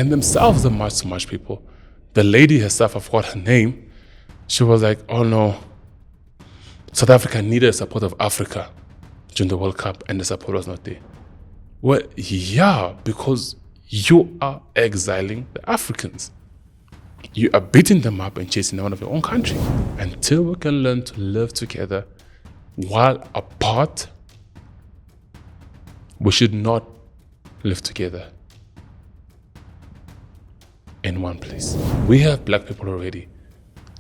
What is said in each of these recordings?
and themselves, the March to March people. The lady herself, I forgot her name, she was like, oh no, South Africa needed the support of Africa during the World Cup, and the support was not there. Well, yeah, because you are exiling the Africans. You are beating them up and chasing them out of your own country. Until we can learn to live together while apart, we should not live together in one place. We have black people already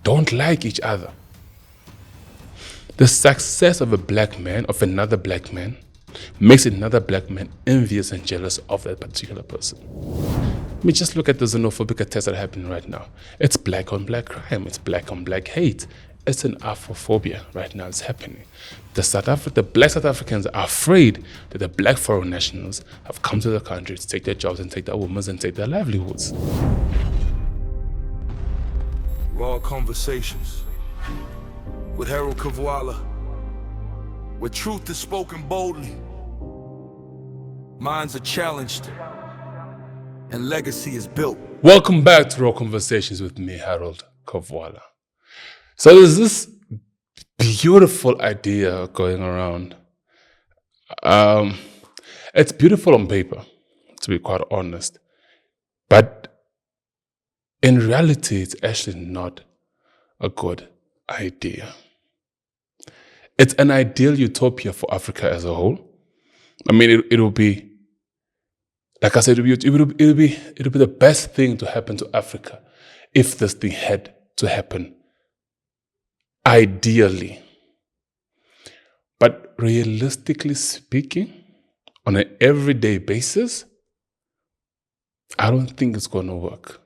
don't like each other. The success of a black man, of another black man, makes another black man envious and jealous of that particular person. I mean, just look at the xenophobic attacks that are happening right now. It's black on black crime. It's black on black hate. It's an Afrophobia right now. It's happening. The black South Africans are afraid that the black foreign nationals have come to the country to take their jobs and take their women and take their livelihoods. Raw conversations with Herald Kavuala, where truth is spoken boldly, minds are challenged, and legacy is built. Welcome back to Raw Conversations with me, Herald Kavuala. So there's this beautiful idea going around. It's beautiful on paper, to be quite honest. But in reality, it's actually not a good idea. It's an ideal utopia for Africa as a whole. I mean, it will be, like I said, it will be the best thing to happen to Africa if this thing had to happen. Ideally. But realistically speaking, on an everyday basis, I don't think it's going to work.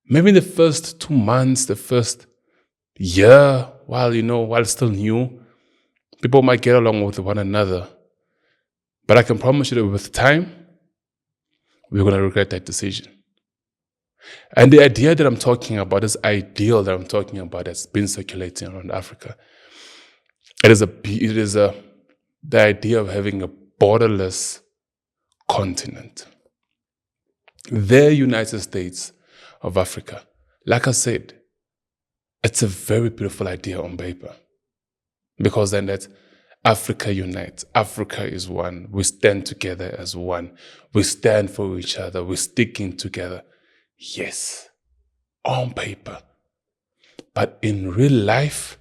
Maybe the first 2 months, the first year, while it's still new, people might get along with one another. But I can promise you that with time, we're going to regret that decision. And the idea that I'm talking about, this ideal that I'm talking about that's been circulating around Africa, it is the idea of having a borderless continent. The United States of Africa. Like I said, it's a very beautiful idea on paper. Because then that Africa unites. Africa is one. We stand together as one. We stand for each other. We're sticking together. Yes, on paper. But in real life,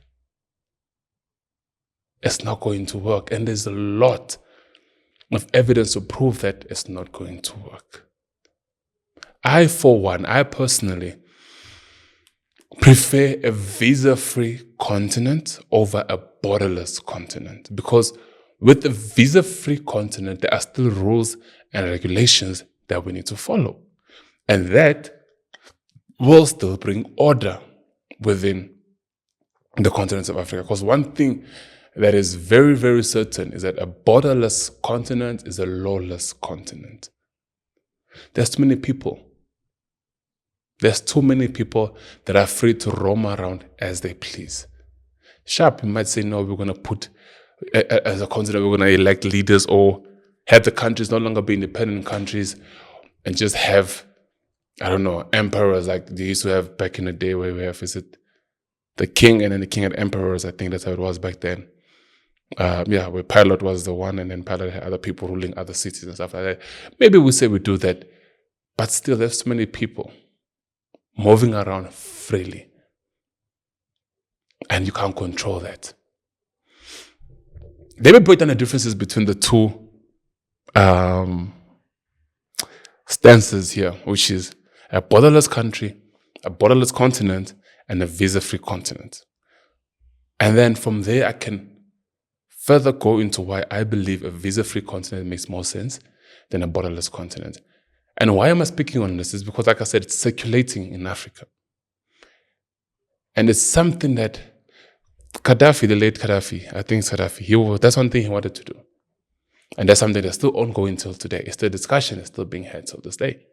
it's not going to work. And there's a lot of evidence to prove that it's not going to work. I personally prefer a visa-free continent over a borderless continent. Because with a visa-free continent, there are still rules and regulations that we need to follow. And that will still bring order within the continent of Africa. Because one thing that is very, very certain is that a borderless continent is a lawless continent. There's too many people. There's too many people that are free to roam around as they please. Sharp, you might say, no, we're going to put, as a continent, we're going to elect leaders or have the countries no longer be independent countries and just have, I don't know, emperors like they used to have back in the day where we have, is it the king and then the king had emperors? I think that's how it was back then. Where Pilate was the one and then Pilate had other people ruling other cities and stuff like that. Maybe we say we do that, but still there's too many people moving around freely. And you can't control that. Let me break down the differences between the two stances here, which is a borderless country, a borderless continent, and a visa-free continent. And then from there, I can further go into why I believe a visa-free continent makes more sense than a borderless continent. And why am I speaking on this? Is because, like I said, it's circulating in Africa. And it's something that Gaddafi, the late Gaddafi, I think it's Gaddafi, that's one thing he wanted to do. And that's something that's still ongoing till today. It's the discussion is still being had till this day.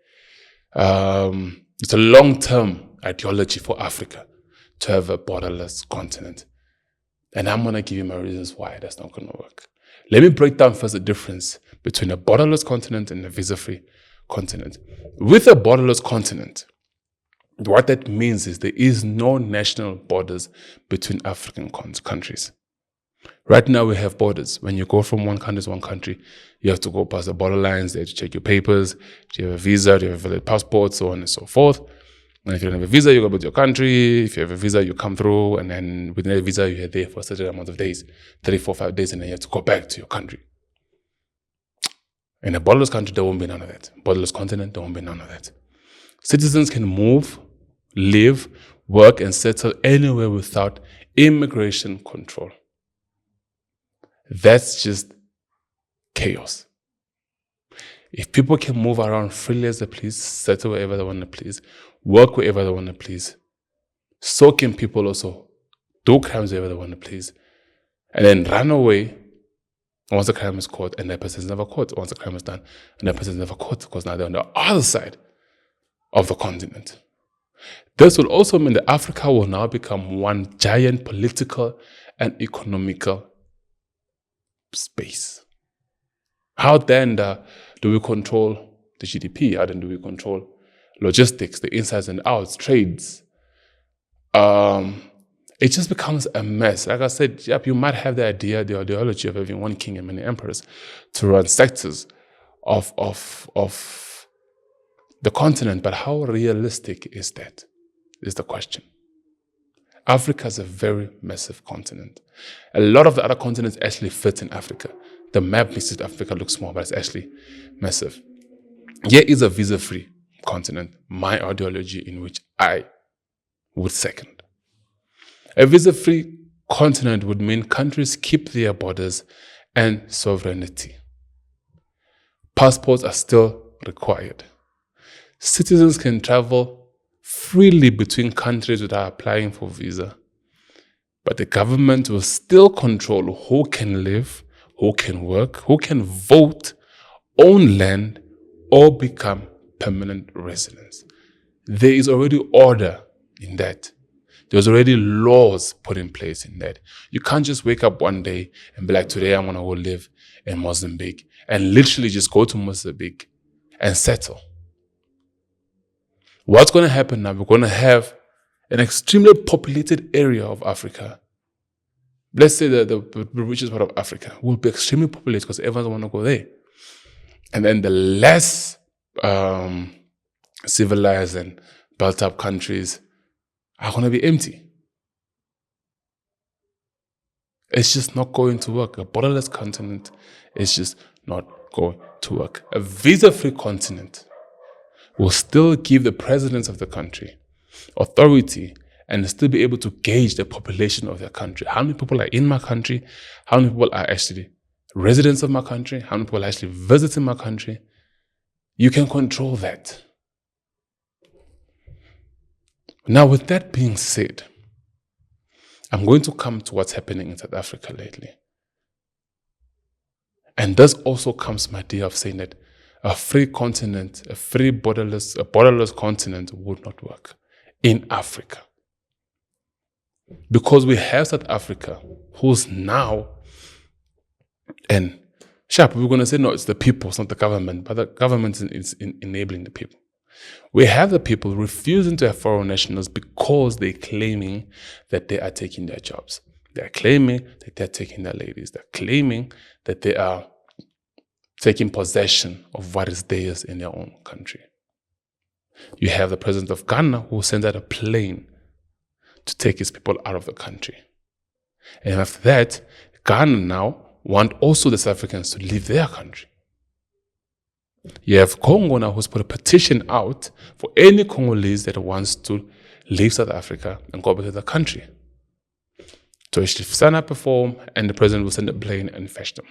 It's a long-term ideology for Africa to have a borderless continent. And I'm going to give you my reasons why that's not going to work. Let me break down first the difference between a borderless continent and a visa-free continent. With a borderless continent, what that means is there is no national borders between African countries. Right now we have borders. When you go from one country to one country, you have to go past the border lines. They have to check your papers. Do you have a visa? Do you have a valid passport? So on and so forth. And if you don't have a visa, you go back to your country. If you have a visa, you come through. And then within a visa, you're there for a certain amount of days, 3, 4, 5 days. And then you have to go back to your country. In a borderless country, there won't be none of that. Borderless continent, there won't be none of that. Citizens can move, live, work, and settle anywhere without immigration control. That's just chaos. If people can move around freely as they please, settle wherever they want to please, work wherever they want to please, so can people also do crimes wherever they want to please, and then run away once the crime is caught and that person is never caught. Once the crime is done and that person is never caught, because now they're on the other side of the continent. This will also mean that Africa will now become one giant political and economical space. How then do we control the GDP? How then do we control logistics, the insides and outs, trades? It just becomes a mess. Like I said, yep, you might have the idea, the ideology of having one king and many emperors to run sectors of the continent, but how realistic is that? Is the question. Africa is a very massive continent. A lot of the other continents actually fit in Africa. The map makes it Africa look small, but it's actually massive. Here is a visa-free continent, my ideology in which I would second. A visa-free continent would mean countries keep their borders and sovereignty. Passports are still required. Citizens can travel freely between countries without applying for visa. But the government will still control who can live, who can work, who can vote, own land, or become permanent residents. There is already order in that. There's already laws put in place in that. You can't just wake up one day and be like, today I'm going to go live in Mozambique, and literally just go to Mozambique and settle. What's going to happen now? We're going to have an extremely populated area of Africa. Let's say the richest part of Africa will be extremely populated because everyone want to go there. And then the less civilized and built-up countries are going to be empty. It's just not going to work. A borderless continent is just not going to work. A visa-free continent will still give the presidents of the country authority and still be able to gauge the population of their country. How many people are in my country? How many people are actually residents of my country? How many people are actually visiting my country? You can control that. Now, with that being said, I'm going to come to what's happening in South Africa lately. And this also comes my idea of saying that a free continent, a borderless continent would not work in Africa. Because we have South Africa, who's now, and sharp, we're going to say, no, it's the people, it's not the government, but the government is enabling the people. We have the people refusing to have foreign nationals because they're claiming that they are taking their jobs. They're claiming that they're taking their ladies. They're claiming that they are taking possession of what is theirs in their own country. You have the president of Ghana who sends out a plane to take his people out of the country. And after that, Ghana now want also the South Africans to leave their country. You have Congo now who's put a petition out for any Congolese that wants to leave South Africa and go back to the country. So actually sign up a form and the president will send a plane and fetch them.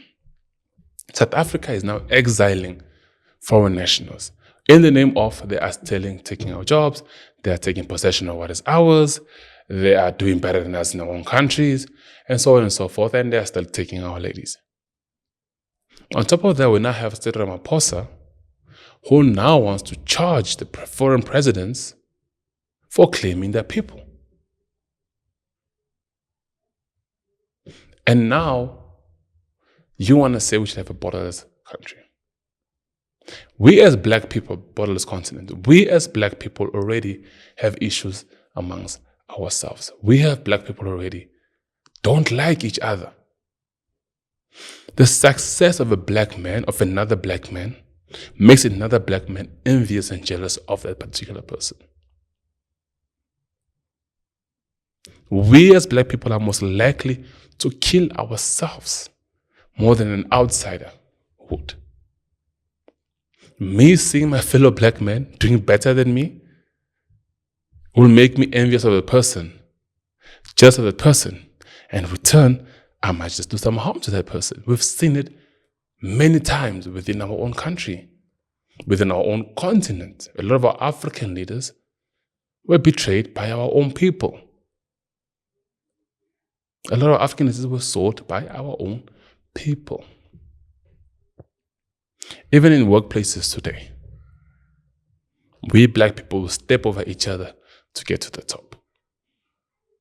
South Africa is now exiling foreign nationals in the name of they are stealing, taking our jobs, they are taking possession of what is ours, they are doing better than us in their own countries, and so on and so forth, and they are still taking our ladies. On top of that, we now have State Ramaphosa, who now wants to charge the foreign presidents for claiming their people. And now, you want to say we should have a borderless country. We as black people, borderless continent, we as black people already have issues amongst ourselves. We have black people already don't like each other. The success of a black man, of another black man, makes another black man envious and jealous of that particular person. We as black people are most likely to kill ourselves more than an outsider would. Me seeing my fellow black man doing better than me will make me envious of the person, just of the person. And in return, I might just do some harm to that person. We've seen it many times within our own country, within our own continent. A lot of our African leaders were betrayed by our own people. A lot of African leaders were sold by our own people. Even in workplaces today, we black people will step over each other to get to the top.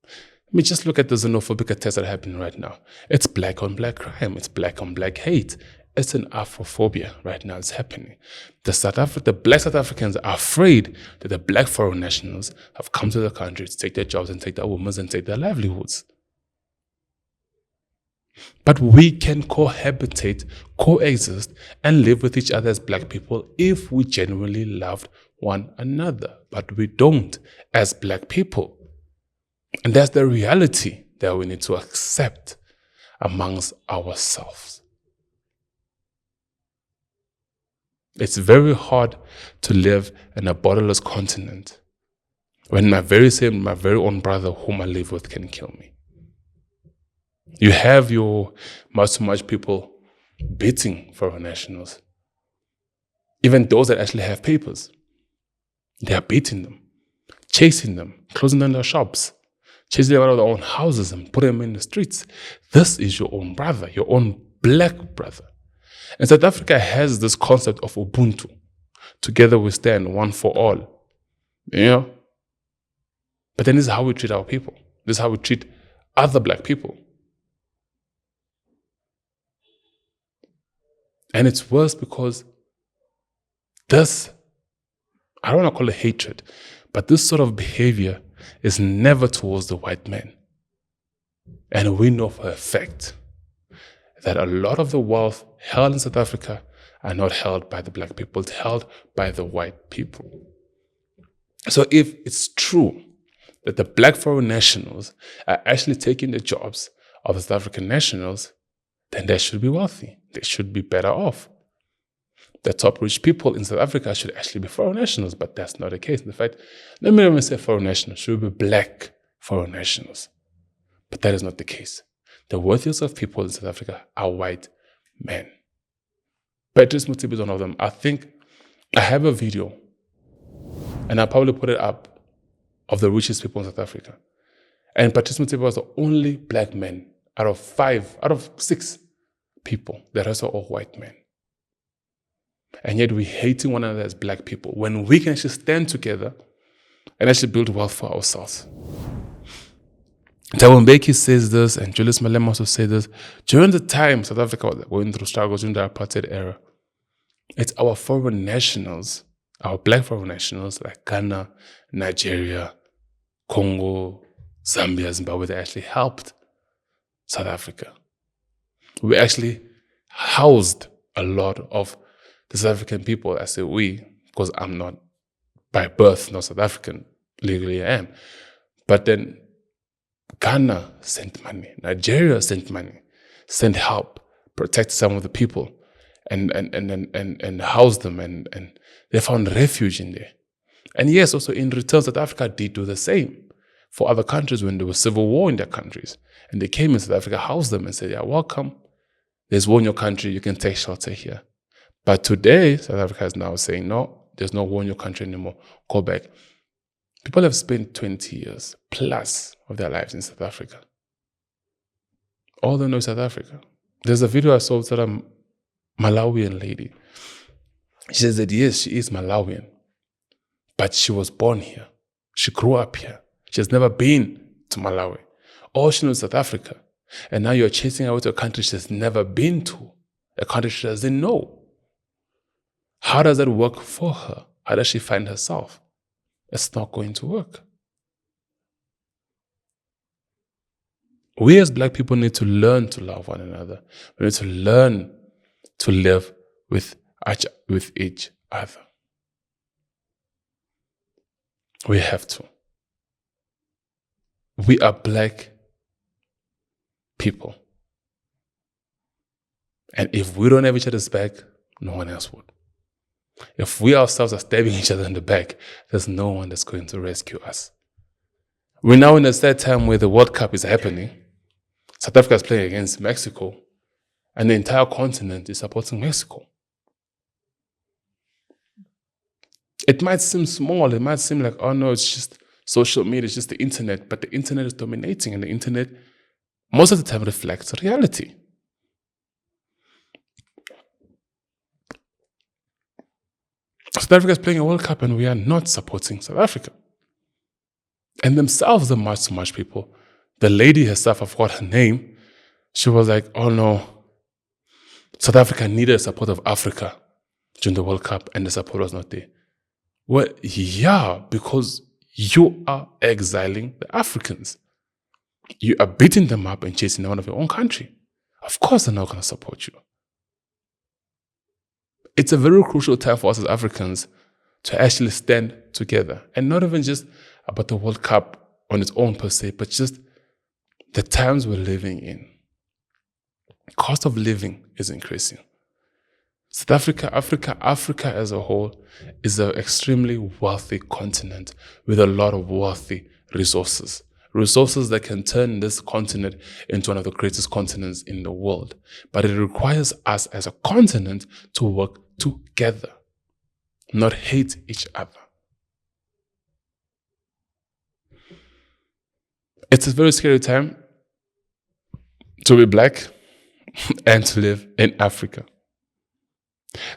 I mean, just look at the xenophobic attacks that are happening right now. It's black on black crime. It's black on black hate. It's an Afrophobia right now. It's happening. The black South Africans are afraid that the black foreign nationals have come to the country to take their jobs and take their women and take their livelihoods. But we can cohabitate, coexist, and live with each other as black people if we genuinely loved one another. But we don't as black people. And that's the reality that we need to accept amongst ourselves. It's very hard to live in a borderless continent when my very own brother whom I live with can kill me. You have your much people beating foreign nationals. Even those that actually have papers. They are beating them, chasing them, closing down their shops, chasing them out of their own houses and putting them in the streets. This is your own brother, your own black brother. And South Africa has this concept of Ubuntu. Together we stand, one for all. You know? But then this is how we treat our people. This is how we treat other black people. And it's worse because this, I don't want to call it hatred, but this sort of behavior is never towards the white man. And we know for a fact that a lot of the wealth held in South Africa are not held by the black people, it's held by the white people. So if it's true that the black foreign nationals are actually taking the jobs of the South African nationals, then they should be wealthy. They should be better off. The top rich people in South Africa should actually be foreign nationals, but that's not the case. In fact, let me even say foreign nationals should be black foreign nationals. But that is not the case. The wealthiest of people in South Africa are white men. Patrice Motsepe is one of them. I think I have a video, and I'll probably put it up, of the richest people in South Africa. And Patrice Motsepe was the only black man out of 6 people. The rest are all white men. And yet we're hating one another as black people when we can actually stand together and actually build wealth for ourselves. Thabo Mbeki says this, and Julius Malema also said this. During the time South Africa was going through struggles during the apartheid era, it's our foreign nationals, our black foreign nationals like Ghana, Nigeria, Congo, Zambia, Zimbabwe, that actually helped South Africa. We actually housed a lot of the South African people. I say we, because I'm not by birth not South African, legally I am. But then Ghana sent money, Nigeria sent money, sent help, protect some of the people, and housed them, and they found refuge in there. And yes, also in return, South Africa did do the same for other countries when there was civil war in their countries. And they came in South Africa, housed them, and said, "Yeah, welcome. There's war in your country, you can take shelter here." But today, South Africa is now saying, no, there's no war in your country anymore. Go back. People have spent 20 years plus of their lives in South Africa. All they know is South Africa. There's a video I saw of a Malawian lady. She says that yes, she is Malawian, but she was born here. She grew up here. She has never been to Malawi. All she knows is South Africa. And now you're chasing her to a country she has never been to, a country she doesn't know. How does that work for her? How does she find herself? It's not going to work. We as Black people need to learn to love one another. We need to learn to live with each other. We have to. We are Black people. And if we don't have each other's back, no one else would. If we ourselves are stabbing each other in the back, there's no one that's going to rescue us. We're now in a sad time where the World Cup is happening. South Africa is playing against Mexico, and the entire continent is supporting Mexico. It might seem small, it might seem like, oh no, it's just social media, it's just the internet, but the internet is dominating, and the internet most of the time reflects reality. South Africa is playing a World Cup and we are not supporting South Africa. And themselves, the March to March people, the lady herself, I forgot her name, she was like, oh no, South Africa needed support of Africa during the World Cup and the support was not there. Well, yeah, because you are exiling the Africans. You are beating them up and chasing them out of your own country. Of course they're not going to support you. It's a very crucial time for us as Africans to actually stand together. And not even just about the World Cup on its own per se, but just the times we're living in. Cost of living is increasing. South Africa as a whole is an extremely wealthy continent with a lot of wealthy resources. Resources that can turn this continent into one of the greatest continents in the world. But it requires us as a continent to work together, not hate each other. It's a very scary time to be Black and to live in Africa.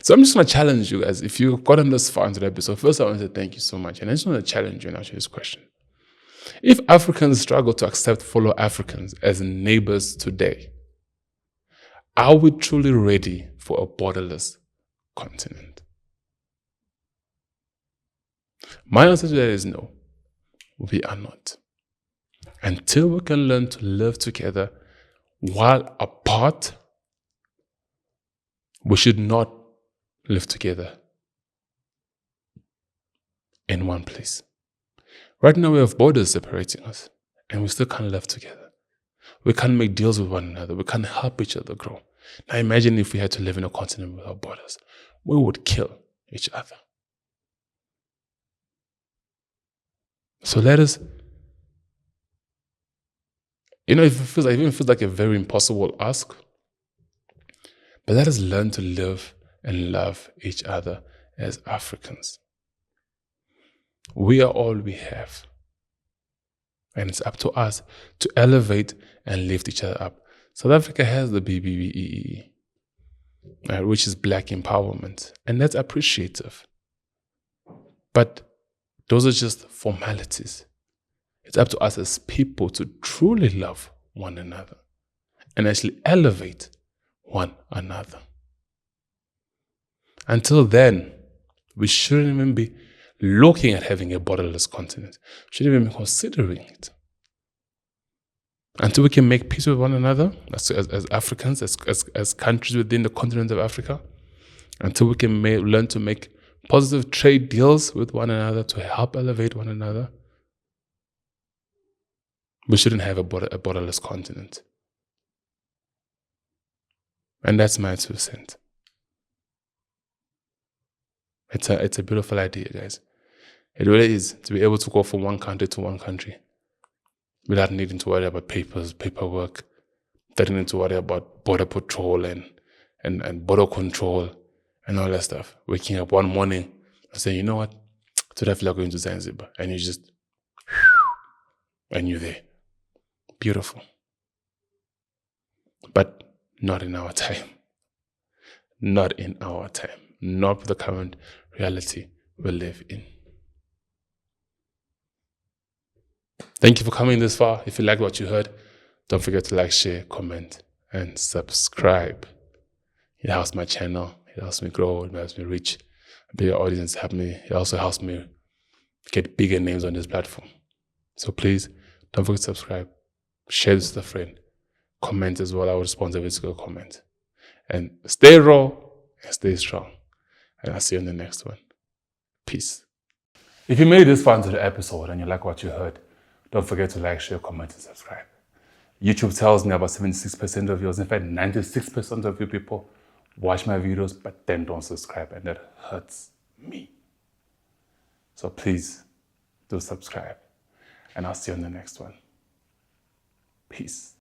So I'm just going to challenge you guys. If you've gotten this far into the episode, first I want to say thank you so much. And I just want to challenge you and ask you this question. If Africans struggle to accept fellow Africans as neighbors today, are we truly ready for a borderless continent? My answer to that is no, we are not. Until we can learn to live together while apart, we should not live together in one place. Right now we have borders separating us and we still can't live together. We can't make deals with one another. We can't help each other grow. Now imagine if we had to live in a continent without borders. We would kill each other. So let us, it even feels like a very impossible ask, but let us learn to live and love each other as Africans. We are all we have. And it's up to us to elevate and lift each other up. South Africa has the BBBEE, which is Black empowerment. And that's appreciative. But those are just formalities. It's up to us as people to truly love one another and actually elevate one another. Until then, we shouldn't even be looking at having a borderless continent. We shouldn't even be considering it. Until we can make peace with one another, as Africans, as countries within the continent of Africa, until we can learn to make positive trade deals with one another to help elevate one another, we shouldn't have a borderless continent. And that's my 2 cents. It's a beautiful idea, guys. It really is, to be able to go from one country to one country without needing to worry about paperwork, without needing to worry about border patrol and border control and all that stuff. Waking up one morning and saying, you know what, today I feel like going to Zanzibar. And you just, and you're there. Beautiful. But not in our time. Not in our time. Not the current reality we live in. Thank you for coming this far. If you like what you heard, don't forget to like, share, comment, and subscribe. It helps my channel. It helps me grow. It helps me reach bigger audience it also helps me get bigger names on this platform. So please don't forget to subscribe, share this with a friend, comment as well. I will respond to every single comment. And stay raw and stay strong. And I'll see you in the next one. Peace. If you made this far into the episode and you like what you heard, don't forget to like, share, comment, and subscribe. YouTube tells me about 76% of yours, in fact 96% of you people watch my videos but then don't subscribe, and that hurts me. So please do subscribe, and I'll see you on the next one. Peace.